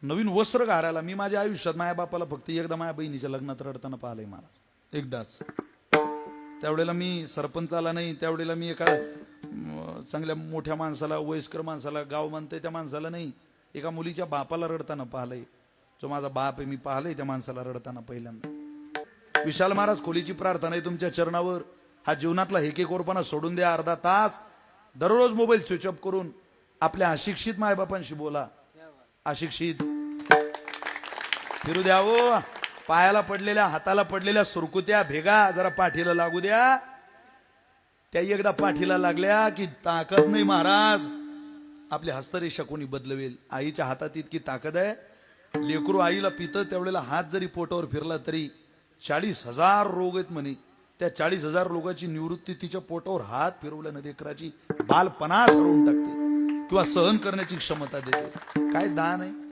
नवीन वस्त्र घालायला मी माझ्या आयुष्यात माझ्या बापाला फक्त एकदा माझ्या बहिणीच्या लग्नात रडताना पाहिलंय मला, एकदाच. त्यावेळेला मी सरपंचाला नाही, त्यावेळेला मी एका चांगल्या मोठ्या माणसाला, वयस्कर माणसाला, गाव म्हणते त्या माणसाला नाही, एका मुलीच्या बापाला रडताना पाहिलंय. जो माझा बाप आहे, मी पाहिलंय त्या माणसाला रडताना पहिल्यांदा. विशाल महाराज, खोलीची प्रार्थना आहे तुमच्या चरणावर. हा जीवनातला हेकेखोरपणा सोडून द्या. अर्धा तास दररोज मोबाईल स्विच ऑफ करून आपल्या अशिक्षित मायबापांशी बोला. अशिक्षित फिरू द्या हो. पायाला पडलेल्या, हाताला पडलेल्या सुरकुत्या भेगा जरा पाठीला लागू द्या. त्या एकदा पाठीला लागल्या की ताकद नाही महाराज, आपली हस्तरेषा कोणी बदलवेल. आईच्या हातात इतकी ताकद आहे. लेकरू आईला पितं त्यावेळेला हात जरी पोटावर फिरला तरी 40,000 रोग आहेत म्हणे. त्या 40,000 रोगाची निवृत्ती तिच्या पोटावर हात फिरवल्यानं लेकराची बालपणा ठरवून टाकते किंवा सहन करण्याची क्षमता देते. काय दान आहे.